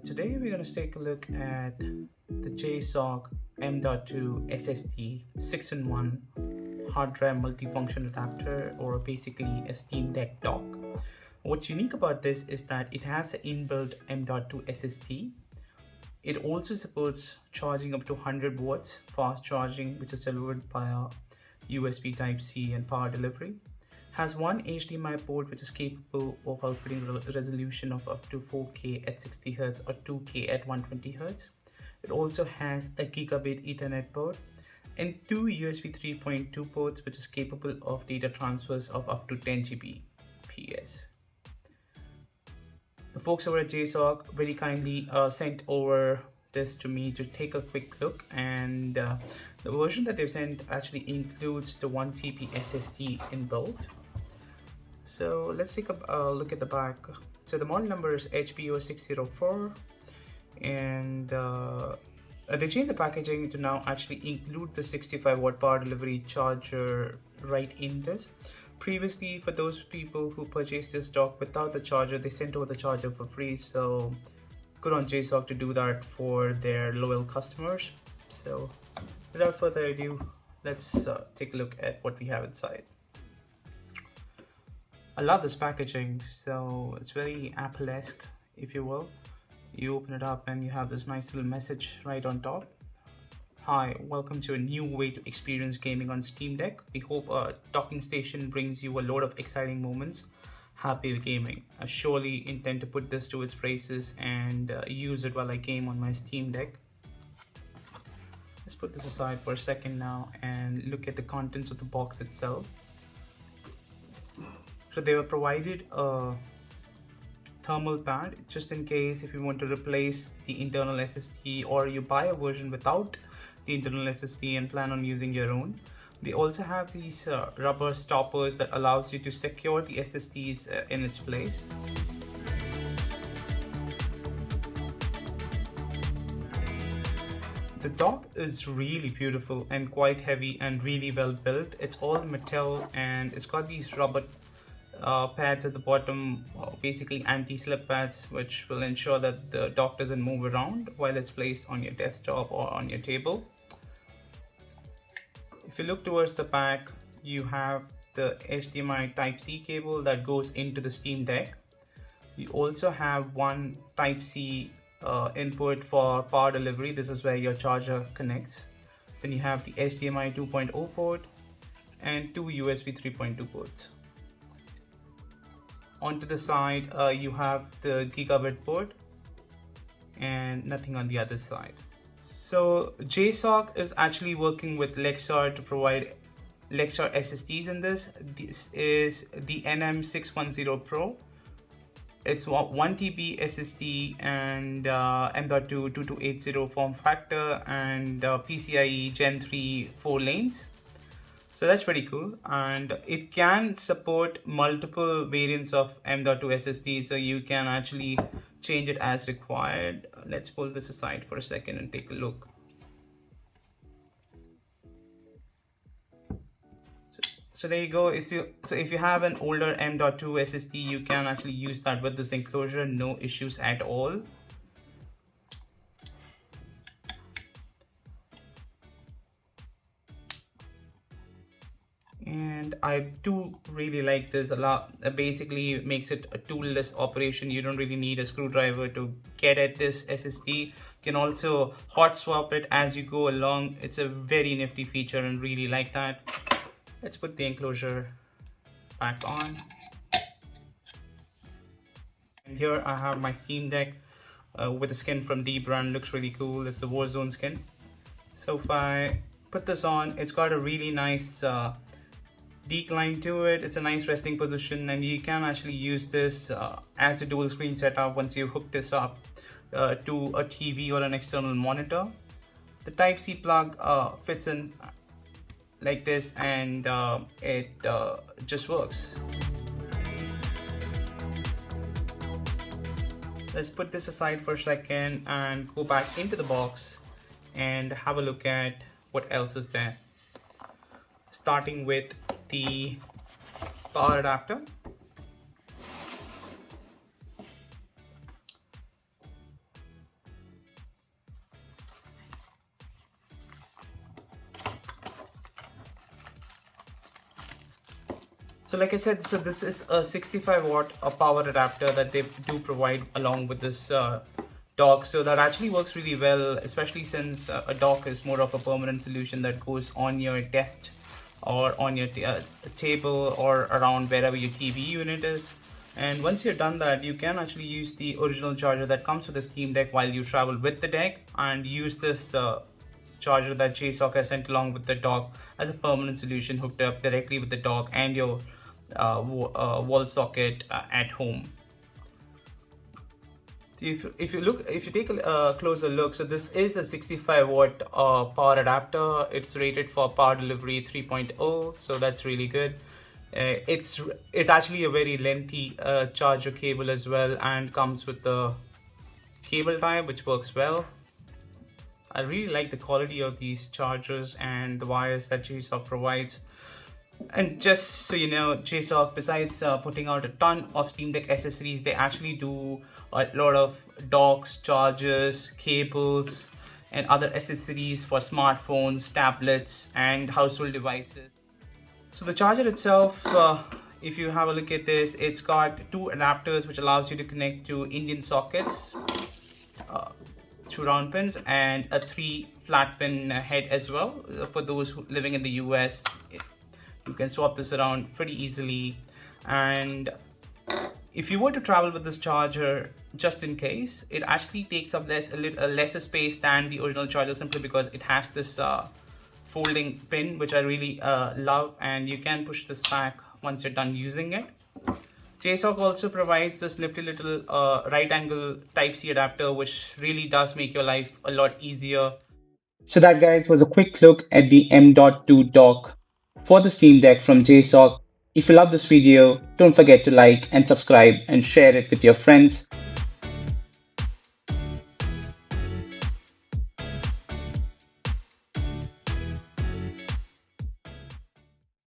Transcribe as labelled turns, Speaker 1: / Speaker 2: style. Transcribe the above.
Speaker 1: Today we're going to take a look at the Jsaux M.2 SSD 6-in-1 hard drive multifunction adapter, or basically a Steam Deck dock. What's unique about this is that it has an inbuilt M.2 SSD. It also supports charging up to 100 watts fast charging, which is delivered via USB Type-C and power delivery. Has one HDMI port which is capable of outputting a resolution of up to 4K at 60 Hz or 2K at 120 Hz. It also has a gigabit Ethernet port and two USB 3.2 ports which is capable of data transfers of up to 10 Gbps. The folks over at Jsaux very kindly sent over this to me to take a quick look, and the version that they've sent actually includes the 1 TB SSD inbuilt. So let's take a look at the back. So the model number is HB0604, and they changed the packaging to now actually include the 65 watt power delivery charger right in this. Previously, for those people who purchased this dock without the charger, they sent over the charger for free. So good on Jsaux to do that for their loyal customers. So without further ado, let's take a look at what we have inside. I love this packaging, so it's very Apple-esque, if you will. You open it up and you have this nice little message right on top. Hi, welcome to a new way to experience gaming on Steam Deck. We hope a docking station brings you a lot of exciting moments. Happy gaming. I surely intend to put this to its races and use it while I game on my Steam Deck. Let's put this aside for a second now and look at the contents of the box itself. So they were provided a thermal pad just in case if you want to replace the internal SSD, or you buy a version without the internal SSD and plan on using your own. They also have these rubber stoppers that allows you to secure the SSDs in its place. The dock is really beautiful and quite heavy and really well built. It's all metal and it's got these rubber pads at the bottom, basically anti-slip pads, which will ensure that the dock doesn't move around while it's placed on your desktop or on your table. If you look towards the back, you have the HDMI Type-C cable that goes into the Steam Deck. You also have one Type-C input for power delivery. This is where your charger connects. Then you have the HDMI 2.0 port and two USB 3.2 ports. Onto the side, you have the gigabit port and nothing on the other side. So Jsaux is actually working with Lexar to provide Lexar SSDs in this. This is the NM610 Pro. It's 1 TB SSD and M.2 2280 form factor and PCIe Gen 3 4 lanes. So that's pretty cool, and it can support multiple variants of M.2 SSD, so you can actually change it as required. Let's pull this aside for a second and take a look. So there you go. If you have an older M.2 SSD, you can actually use that with this enclosure, no issues at all. And I do really like this a lot. Basically makes it a toolless operation. You don't really need a screwdriver to get at this SSD. You can also hot swap it as you go along. It's a very nifty feature and really like that. Let's put the enclosure back on. And here I have my Steam Deck with the skin from D brand. Looks really cool. It's the Warzone skin. So if I put this on, it's got a really nice decline to it. It's a nice resting position, and you can actually use this as a dual screen setup once you hook this up to a TV or an external monitor. The Type-C plug fits in like this, and it just works. Let's put this aside for a second and go back into the box and have a look at what else is there. Starting with the power adapter. So like I said, so this is a 65-watt power adapter that they do provide along with this dock. So that actually works really well, especially since a dock is more of a permanent solution that goes on your desk or on your table or around wherever your TV unit is. And once you're done that, you can actually use the original charger that comes with the Steam Deck while you travel with the deck, and use this charger that Jsaux has sent along with the dock as a permanent solution hooked up directly with the dock and your wall socket at home. If you take a closer look, so this is a 65-watt power adapter. It's rated for power delivery 3.0, so that's really good. It's actually a very lengthy charger cable as well, and comes with the cable tie, which works well. I really like the quality of these chargers and the wires that Jsaux provides. And just so you know, Jsaux, besides putting out a ton of Steam Deck accessories, they actually do a lot of docks, chargers, cables, and other accessories for smartphones, tablets, and household devices. So the charger itself, if you have a look at this, it's got two adapters which allows you to connect to Indian sockets, two round pins, and a 3 flat pin head as well. For those living in the US, you can swap this around pretty easily. And if you were to travel with this charger, just in case, it actually takes up lesser space than the original charger, simply because it has this folding pin, which I really love, and you can push this back once you're done using it. Jsaux also provides this nifty little right angle Type-C adapter, which really does make your life a lot easier. So that, guys, was a quick look at the M.2 dock for the Steam Deck from Jsaux. If you love this video, don't forget to like and subscribe and share it with your friends.